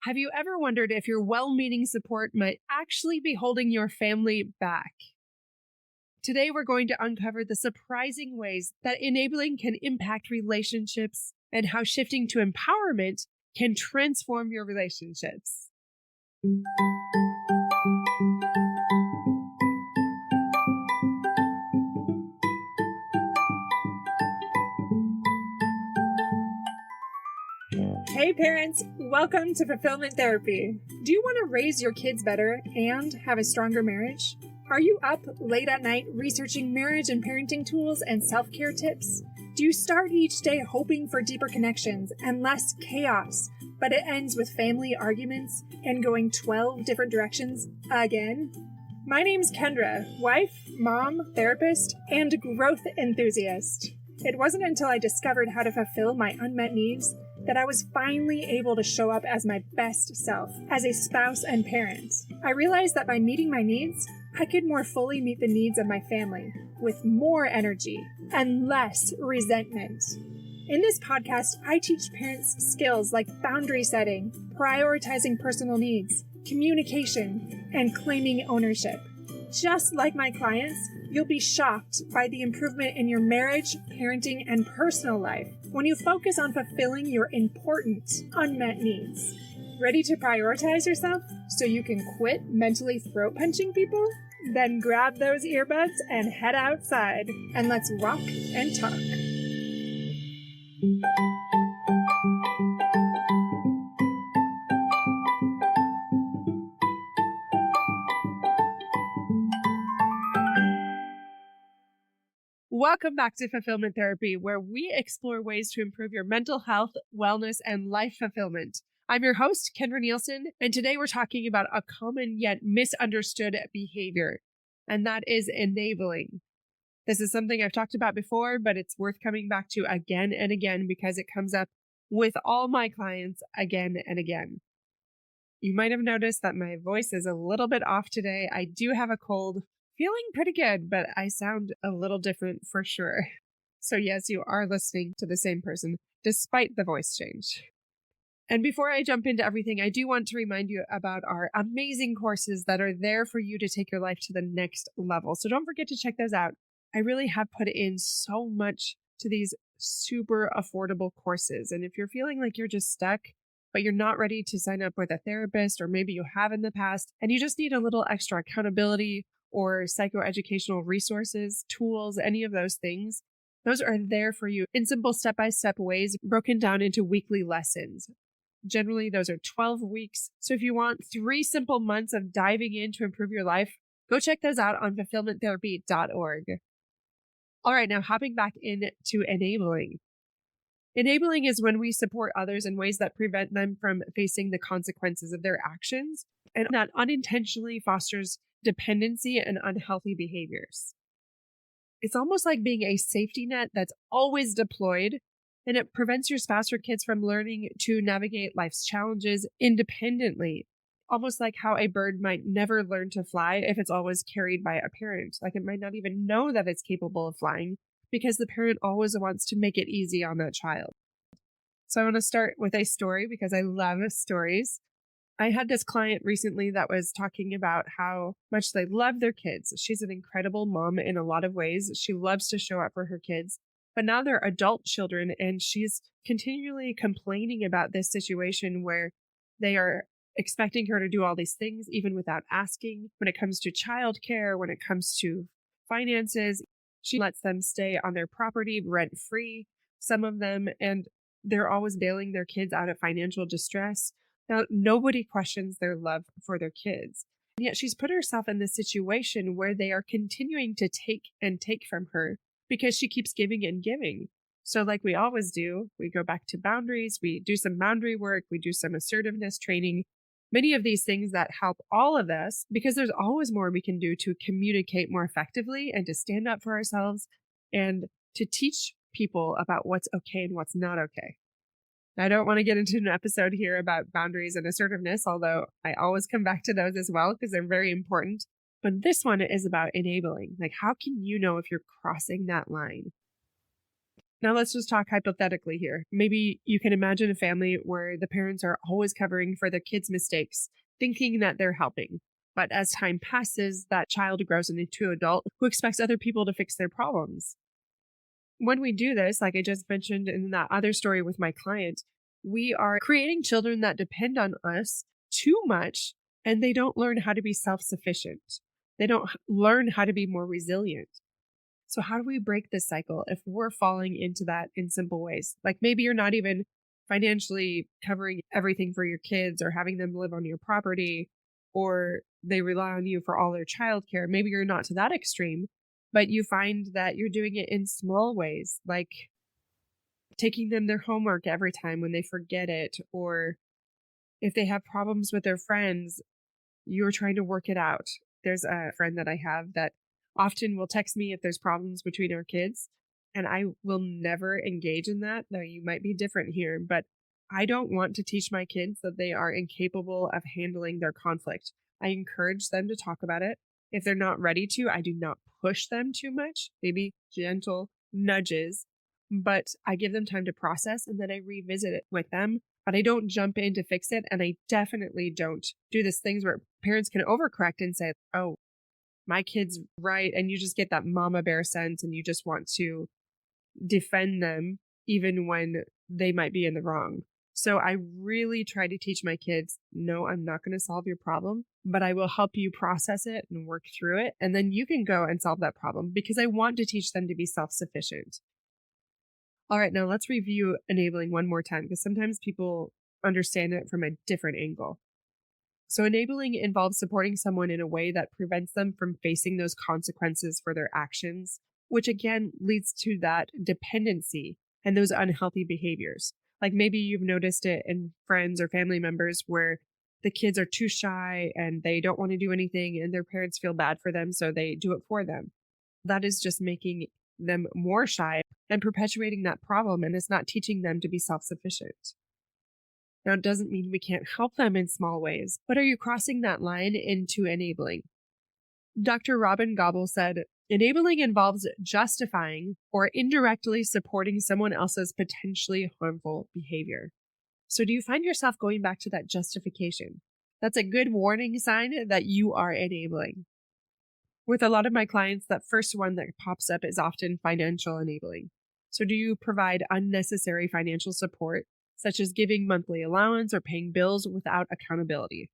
Have you ever wondered if your well-meaning support might actually be holding your family back? Today, we're going to uncover the surprising ways that enabling can impact relationships and how shifting to empowerment can transform your relationships. Hey parents, welcome to Fulfillment Therapy. Do you want to raise your kids better and have a stronger marriage? Are you up late at night researching marriage and parenting tools and self-care tips? Do you start each day hoping for deeper connections and less chaos, but it ends with family arguments and going 12 different directions again? My name's Kendra, wife, mom, therapist, and growth enthusiast. It wasn't until I discovered how to fulfill my unmet needs that I was finally able to show up as my best self, as a spouse and parent. I realized that by meeting my needs, I could more fully meet the needs of my family with more energy and less resentment. In this podcast, I teach parents skills like boundary setting, prioritizing personal needs, communication, and claiming ownership. Just like my clients, you'll be shocked by the improvement in your marriage, parenting, and personal life when you focus on fulfilling your important unmet needs. Ready to prioritize yourself so you can quit mentally throat punching people? Then grab those earbuds and head outside, and let's rock and talk. Welcome back to Fulfillment Therapy, where we explore ways to improve your mental health, wellness, and life fulfillment. I'm your host, Kendra Nielsen, and today we're talking about a common yet misunderstood behavior, and that is enabling. This is something I've talked about before, but it's worth coming back to again and again because it comes up with all my clients again and again. You might have noticed that my voice is a little bit off today. I do have a cold. Feeling pretty good, but I sound a little different for sure. So yes, you are listening to the same person, despite the voice change. And before I jump into everything, I do want to remind you about our amazing courses that are there for you to take your life to the next level. So don't forget to check those out. I really have put in so much to these super affordable courses. And if you're feeling like you're just stuck, but you're not ready to sign up with a therapist, or maybe you have in the past, and you just need a little extra accountability or psychoeducational resources, tools, any of those things, those are there for you in simple step-by-step ways broken down into weekly lessons. Generally, those are 12 weeks. So if you want 3 simple months of diving in to improve your life, go check those out on fulfillmenttherapy.org. All right, now hopping back into enabling. Enabling is when we support others in ways that prevent them from facing the consequences of their actions, and that unintentionally fosters dependency and unhealthy behaviors. It's almost like being a safety net that's always deployed, and it prevents your spouse or kids from learning to navigate life's challenges independently, almost like how a bird might never learn to fly if it's always carried by a parent. Like it might not even know that it's capable of flying because the parent always wants to make it easy on that child. So I want to start with a story because I love stories. I had this client recently that was talking about how much they love their kids. She's an incredible mom in a lot of ways. She loves to show up for her kids, but now they're adult children, and she's continually complaining about this situation where they are expecting her to do all these things, even without asking. When it comes to childcare, when it comes to finances, she lets them stay on their property rent-free, some of them, and they're always bailing their kids out of financial distress. Now, nobody questions their love for their kids. And yet she's put herself in this situation where they are continuing to take from her because she keeps giving and giving. So like we always do, we go back to boundaries, we do some boundary work, we do some assertiveness training, many of these things that help all of us because there's always more we can do to communicate more effectively and to stand up for ourselves and to teach people about what's okay and what's not okay. I don't want to get into an episode here about boundaries and assertiveness, although I always come back to those as well because they're very important. But this one is about enabling. Like, how can you know if you're crossing that line? Now let's just talk hypothetically here. Maybe you can imagine a family where the parents are always covering for their kids' mistakes, thinking that they're helping. But as time passes, that child grows into an adult who expects other people to fix their problems. When we do this, like I just mentioned in that other story with my client, we are creating children that depend on us too much, and they don't learn how to be self-sufficient. They don't learn how to be more resilient. So how do we break this cycle if we're falling into that in simple ways? Like maybe you're not even financially covering everything for your kids or having them live on your property, or they rely on you for all their childcare. Maybe you're not to that extreme, but you find that you're doing it in small ways, like taking them their homework every time when they forget it, or if they have problems with their friends, you're trying to work it out. There's a friend that I have that often will text me if there's problems between our kids, and I will never engage in that. Though you might be different here, but I don't want to teach my kids that they are incapable of handling their conflict. I encourage them to talk about it. If they're not ready to, I do not push them too much, maybe gentle nudges, but I give them time to process and then I revisit it with them. But I don't jump in to fix it. And I definitely don't do these things where parents can overcorrect and say, oh, my kid's right. And you just get that mama bear sense and you just want to defend them even when they might be in the wrong. So I really try to teach my kids, no, I'm not going to solve your problem, but I will help you process it and work through it. And then you can go and solve that problem because I want to teach them to be self-sufficient. All right, now let's review enabling one more time because sometimes people understand it from a different angle. So enabling involves supporting someone in a way that prevents them from facing those consequences for their actions, which again leads to that dependency and those unhealthy behaviors. Like maybe you've noticed it in friends or family members where the kids are too shy and they don't want to do anything and their parents feel bad for them, so they do it for them. That is just making them more shy and perpetuating that problem, and it's not teaching them to be self-sufficient. Now, it doesn't mean we can't help them in small ways, but are you crossing that line into enabling? Dr. Robyn Gobbel said, enabling involves justifying or indirectly supporting someone else's potentially harmful behavior. So do you find yourself going back to that justification? That's a good warning sign that you are enabling. With a lot of my clients, that first one that pops up is often financial enabling. So do you provide unnecessary financial support, such as giving monthly allowance or paying bills without accountability?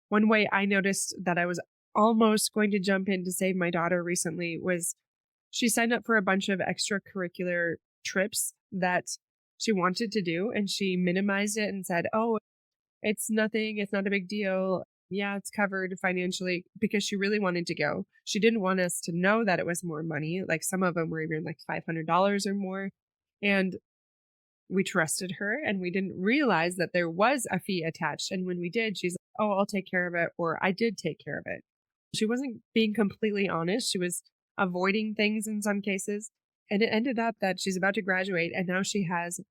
One way I noticed that I was almost going to jump in to save my daughter recently was she signed up for a bunch of extracurricular trips that she wanted to do, and she minimized it and said, oh, it's nothing, it's not a big deal. Yeah, it's covered financially, because she really wanted to go. She didn't want us to know that it was more money. Like some of them were even like $500 or more. And we trusted her and we didn't realize that there was a fee attached. And when we did, she's like, oh, I'll take care of it. Or I did take care of it. She wasn't being completely honest. She was avoiding things in some cases. And it ended up that she's about to graduate and now she has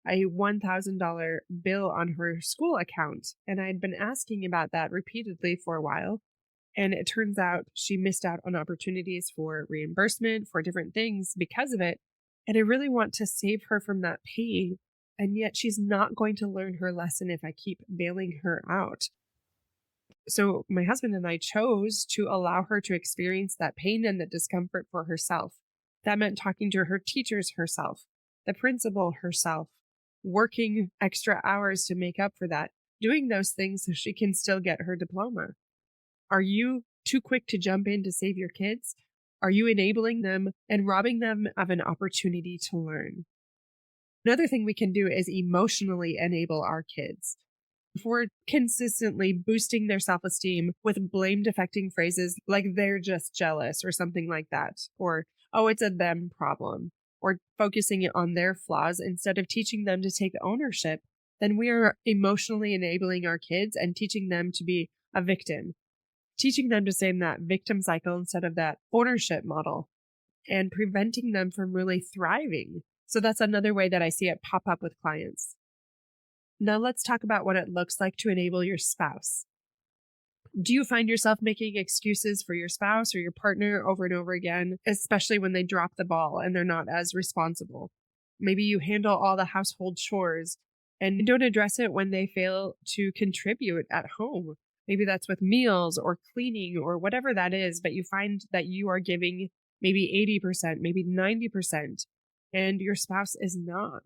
a $1,000 bill on her school account. And I had been asking about that repeatedly for a while. And it turns out she missed out on opportunities for reimbursement for different things because of it. And I really want to save her from that pain. And yet she's not going to learn her lesson if I keep bailing her out. So my husband and I chose to allow her to experience that pain and the discomfort for herself. That meant talking to her teachers herself, the principal herself, working extra hours to make up for that, doing those things so she can still get her diploma. Are you too quick to jump in to save your kids? Are you enabling them and robbing them of an opportunity to learn? Another thing we can do is emotionally enable our kids. If we're consistently boosting their self-esteem with blame-deflecting phrases like they're just jealous or something like that, or, oh, it's a them problem, or focusing on their flaws instead of teaching them to take ownership, then we are emotionally enabling our kids and teaching them to be a victim, teaching them to stay in that victim cycle instead of that ownership model, and preventing them from really thriving. So that's another way that I see it pop up with clients. Now let's talk about what it looks like to enable your spouse. Do you find yourself making excuses for your spouse or your partner over and over again, especially when they drop the ball and they're not as responsible? Maybe you handle all the household chores and don't address it when they fail to contribute at home. Maybe that's with meals or cleaning or whatever that is, but you find that you are giving maybe 80%, maybe 90%, and your spouse is not.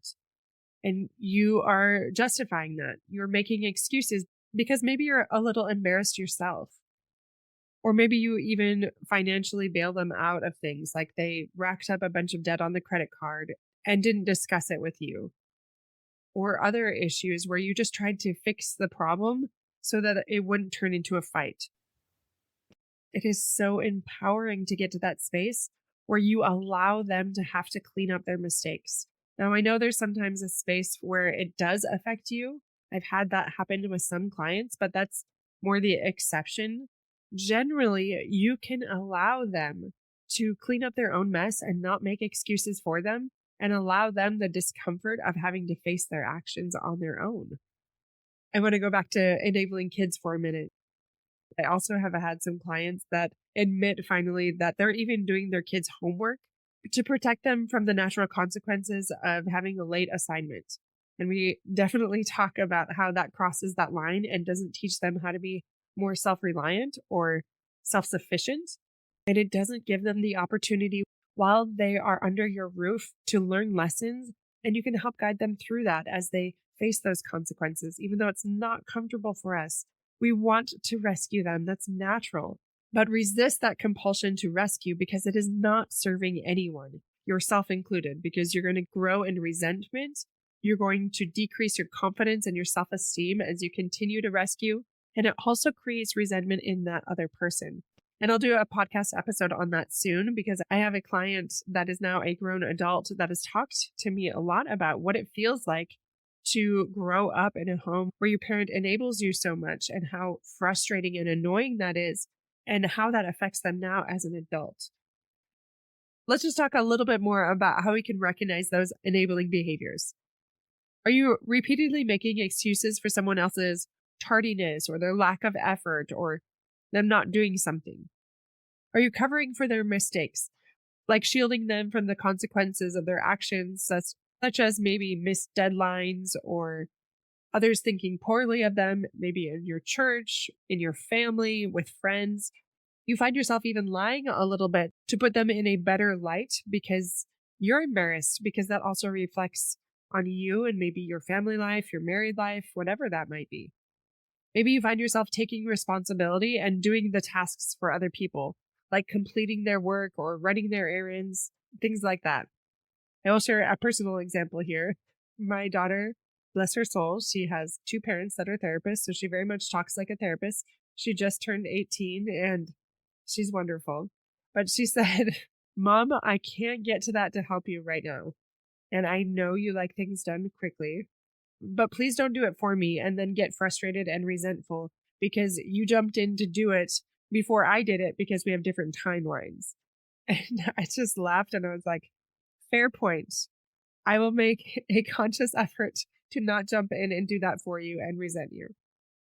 And you are justifying that. You're making excuses because maybe you're a little embarrassed yourself. Or maybe you even financially bail them out of things like they racked up a bunch of debt on the credit card and didn't discuss it with you. Or other issues where you just tried to fix the problem so that it wouldn't turn into a fight. It is so empowering to get to that space where you allow them to have to clean up their mistakes. Now, I know there's sometimes a space where it does affect you. I've had that happen with some clients, but that's more the exception. Generally, you can allow them to clean up their own mess and not make excuses for them and allow them the discomfort of having to face their actions on their own. I want to go back to enabling kids for a minute. I also have had some clients that admit finally that they're even doing their kids' homework to protect them from the natural consequences of having a late assignment. And we definitely talk about how that crosses that line and doesn't teach them how to be more self-reliant or self-sufficient. And it doesn't give them the opportunity while they are under your roof to learn lessons. And you can help guide them through that as they face those consequences, even though it's not comfortable for us. We want to rescue them. That's natural. But resist that compulsion to rescue because it is not serving anyone, yourself included, because you're going to grow in resentment. You're going to decrease your confidence and your self-esteem as you continue to rescue. And it also creates resentment in that other person. And I'll do a podcast episode on that soon because I have a client that is now a grown adult that has talked to me a lot about what it feels like to grow up in a home where your parent enables you so much and how frustrating and annoying that is and how that affects them now as an adult. Let's just talk a little bit more about how we can recognize those enabling behaviors. Are you repeatedly making excuses for someone else's tardiness or their lack of effort or them not doing something? Are you covering for their mistakes, like shielding them from the consequences of their actions, such as maybe missed deadlines or others thinking poorly of them, maybe in your church, in your family, with friends? You find yourself even lying a little bit to put them in a better light because you're embarrassed, because that also reflects on you and maybe your family life, your married life, whatever that might be. Maybe you find yourself taking responsibility and doing the tasks for other people, like completing their work or running their errands, things like that. I will share a personal example here. My daughter, bless her soul, she has two parents that are therapists, so she very much talks like a therapist. She just turned 18 and she's wonderful. But she said, Mom, I can't get to that to help you right now. And I know you like things done quickly, but please don't do it for me and then get frustrated and resentful because you jumped in to do it before I did it because we have different timelines. And I just laughed and I was like, fair point. I will make a conscious effort to not jump in and do that for you and resent you.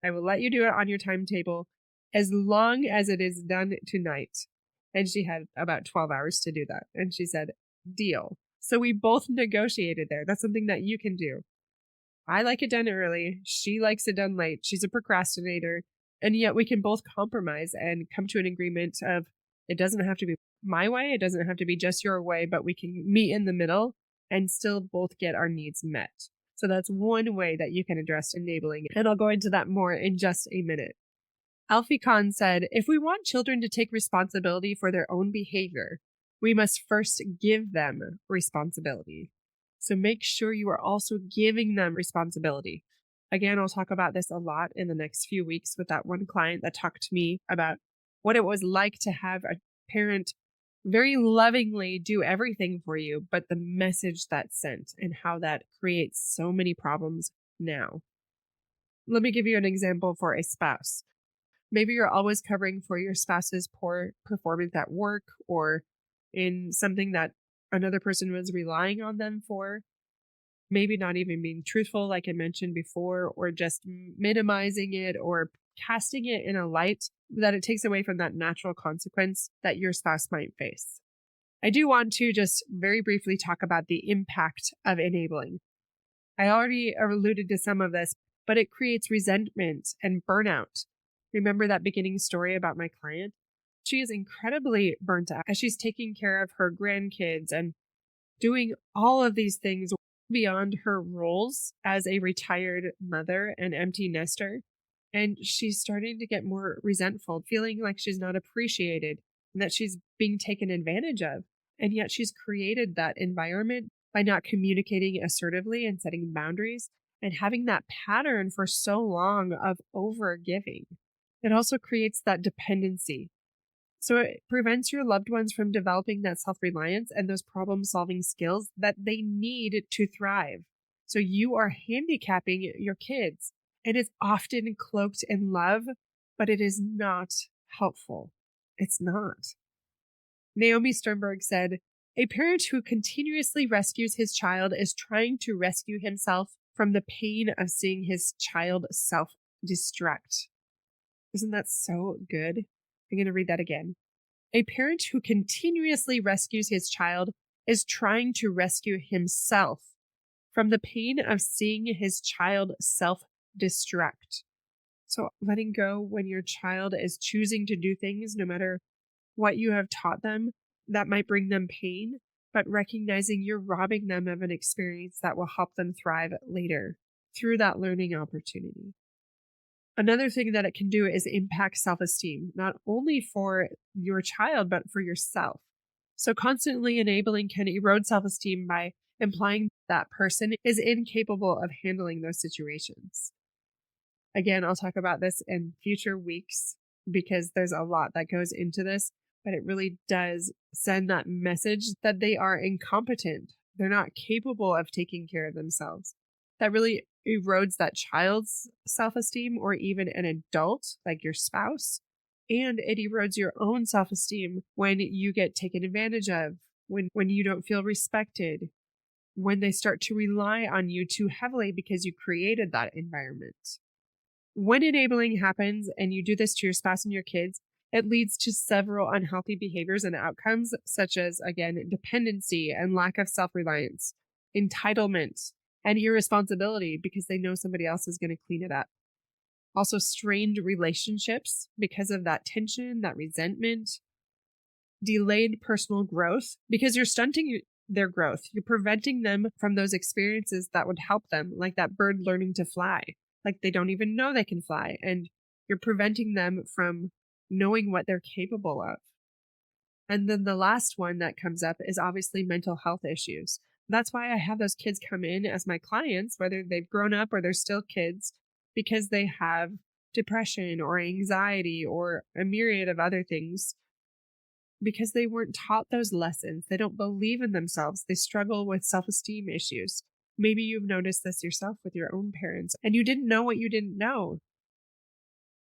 I will let you do it on your timetable as long as it is done tonight. And she had about 12 hours to do that. And she said, deal. So we both negotiated there. That's something that you can do. I like it done early. She likes it done late. She's a procrastinator. And yet we can both compromise and come to an agreement of it doesn't have to be my way. It doesn't have to be just your way, but we can meet in the middle and still both get our needs met. So that's one way that you can address enabling. And I'll go into that more in just a minute. Alfie Kohn said, if we want children to take responsibility for their own behavior, we must first give them responsibility. So make sure you are also giving them responsibility. Again, I'll talk about this a lot in the next few weeks with that one client that talked to me about what it was like to have a parent very lovingly do everything for you, but the message that's sent and how that creates so many problems now. Let me give you an example for a spouse. Maybe you're always covering for your spouse's poor performance at work or in something that another person was relying on them for. Maybe not even being truthful, like I mentioned before, or just minimizing it or casting it in a light that it takes away from that natural consequence that your spouse might face. I do want to just very briefly talk about the impact of enabling. I already alluded to some of this, but it creates resentment and burnout. Remember that beginning story about my client? She is incredibly burnt out as she's taking care of her grandkids and doing all of these things beyond her roles as a retired mother and empty nester. And she's starting to get more resentful, feeling like she's not appreciated and that she's being taken advantage of. And yet she's created that environment by not communicating assertively and setting boundaries and having that pattern for so long of over giving. It also creates that dependency. So it prevents your loved ones from developing that self-reliance and those problem-solving skills that they need to thrive. So you are handicapping your kids. It is often cloaked in love, but it is not helpful. It's not. Naomi Sternberg said, "A parent who continuously rescues his child is trying to rescue himself from the pain of seeing his child self-destruct." Isn't that so good? I'm going to read that again. A parent who continuously rescues his child is trying to rescue himself from the pain of seeing his child self-destruct. So letting go when your child is choosing to do things, no matter what you have taught them, that might bring them pain, but recognizing you're robbing them of an experience that will help them thrive later through that learning opportunity. Another thing that it can do is impact self-esteem, not only for your child, but for yourself. So constantly enabling can erode self-esteem by implying that person is incapable of handling those situations. Again, I'll talk about this in future weeks because there's a lot that goes into this, but it really does send that message that they are incompetent. They're not capable of taking care of themselves. That really erodes that child's self-esteem or even an adult like your spouse. And it erodes your own self-esteem when you get taken advantage of, when you don't feel respected, when they start to rely on you too heavily because you created that environment. When enabling happens and you do this to your spouse and your kids, it leads to several unhealthy behaviors and outcomes, such as, again, dependency and lack of self-reliance, entitlement, and irresponsibility because they know somebody else is going to clean it up. Also, strained relationships because of that tension, that resentment, delayed personal growth because you're stunting their growth. You're preventing them from those experiences that would help them, like that bird learning to fly. Like they don't even know they can fly, and you're preventing them from knowing what they're capable of. And then the last one that comes up is obviously mental health issues. That's why I have those kids come in as my clients, whether they've grown up or they're still kids, because they have depression or anxiety or a myriad of other things, because they weren't taught those lessons. They don't believe in themselves. They struggle with self-esteem issues. Maybe you've noticed this yourself with your own parents, and you didn't know what you didn't know.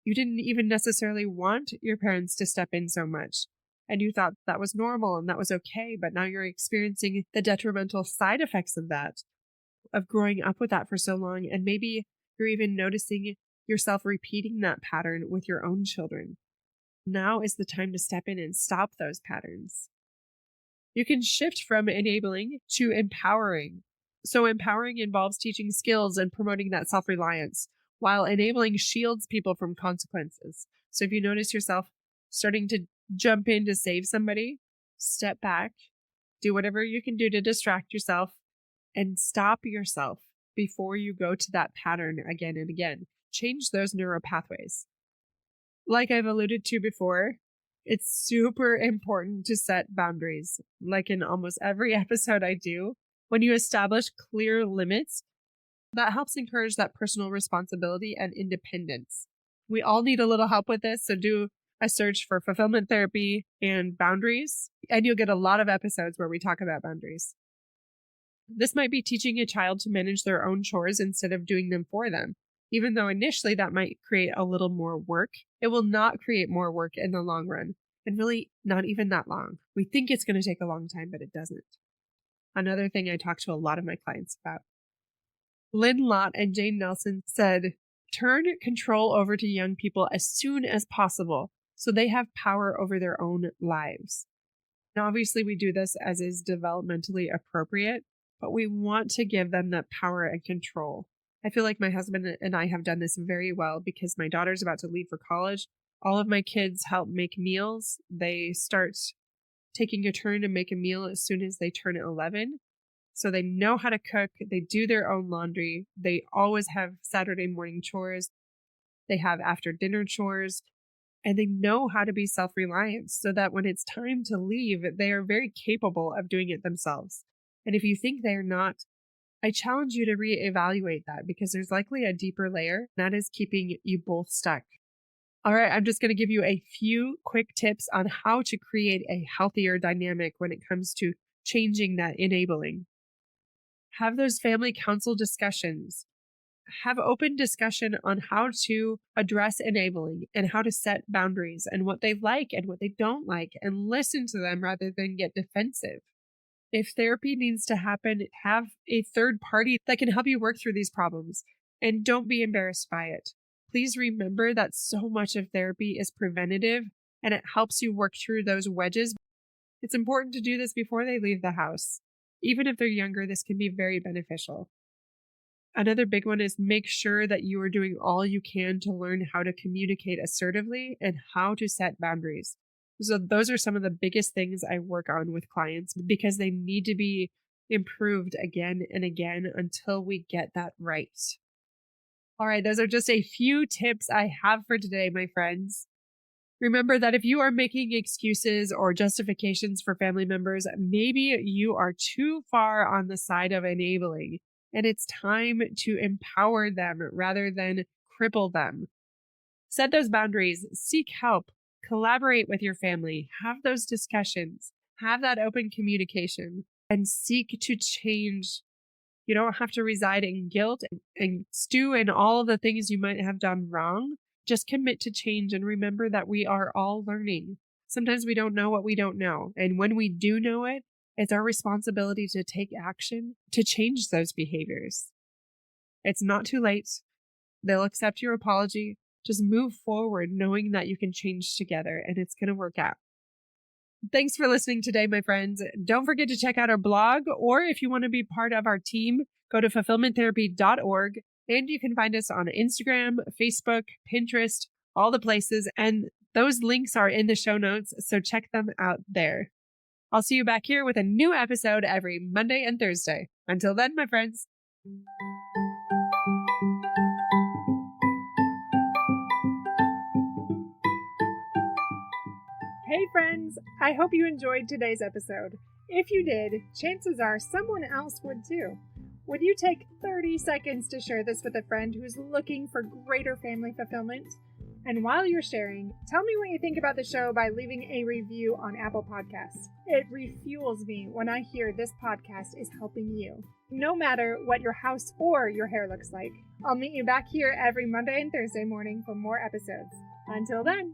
You didn't even necessarily want your parents to step in so much, and you thought that was normal and that was okay, but now you're experiencing the detrimental side effects of that, of growing up with that for so long, and maybe you're even noticing yourself repeating that pattern with your own children. Now is the time to step in and stop those patterns. You can shift from enabling to empowering. So empowering involves teaching skills and promoting that self-reliance, while enabling shields people from consequences. So if you notice yourself starting to jump in to save somebody, step back, do whatever you can do to distract yourself, and stop yourself before you go to that pattern again and again. Change those neural pathways. Like I've alluded to before, it's super important to set boundaries. Like in almost every episode I do, when you establish clear limits, that helps encourage that personal responsibility and independence. We all need a little help with this, so do a search for fulfillment therapy and boundaries, and you'll get a lot of episodes where we talk about boundaries. This might be teaching a child to manage their own chores instead of doing them for them. Even though initially that might create a little more work, it will not create more work in the long run, and really not even that long. We think it's going to take a long time, but it doesn't. Another thing I talk to a lot of my clients about. Lynn Lott and Jane Nelson said, turn control over to young people as soon as possible so they have power over their own lives. Now, obviously, we do this as is developmentally appropriate, but we want to give them that power and control. I feel like my husband and I have done this very well because my daughter's about to leave for college. All of my kids help make meals. They start taking a turn to make a meal as soon as they turn 11. So they know how to cook. They do their own laundry. They always have Saturday morning chores. They have after dinner chores. And they know how to be self-reliant so that when it's time to leave, they are very capable of doing it themselves. And if you think they're not, I challenge you to reevaluate that because there's likely a deeper layer that is keeping you both stuck. All right, I'm just going to give you a few quick tips on how to create a healthier dynamic when it comes to changing that enabling. Have those family council discussions. Have open discussion on how to address enabling and how to set boundaries and what they like and what they don't like, and listen to them rather than get defensive. If therapy needs to happen, have a third party that can help you work through these problems, and don't be embarrassed by it. Please remember that so much of therapy is preventative and it helps you work through those wedges. It's important to do this before they leave the house. Even if they're younger, this can be very beneficial. Another big one is make sure that you are doing all you can to learn how to communicate assertively and how to set boundaries. So those are some of the biggest things I work on with clients because they need to be improved again and again until we get that right. All right, those are just a few tips I have for today, my friends. Remember that if you are making excuses or justifications for family members, maybe you are too far on the side of enabling. And it's time to empower them rather than cripple them. Set those boundaries, seek help, collaborate with your family, have those discussions, have that open communication, and seek to change. You don't have to reside in guilt and stew in all of the things you might have done wrong. Just commit to change and remember that we are all learning. Sometimes we don't know what we don't know. And when we do know it, it's our responsibility to take action to change those behaviors. It's not too late. They'll accept your apology. Just move forward knowing that you can change together and it's going to work out. Thanks for listening today, my friends. Don't forget to check out our blog, or if you want to be part of our team, go to fulfillmenttherapy.org, and you can find us on Instagram, Facebook, Pinterest, all the places, and those links are in the show notes, so check them out there. I'll see you back here with a new episode every Monday and Thursday. Until then, my friends. Hey friends, I hope you enjoyed today's episode. If you did, chances are someone else would too. Would you take 30 seconds to share this with a friend who's looking for greater family fulfillment? And while you're sharing, tell me what you think about the show by leaving a review on Apple Podcasts. It refuels me when I hear this podcast is helping you. No matter what your house or your hair looks like, I'll meet you back here every Monday and Thursday morning for more episodes. Until then.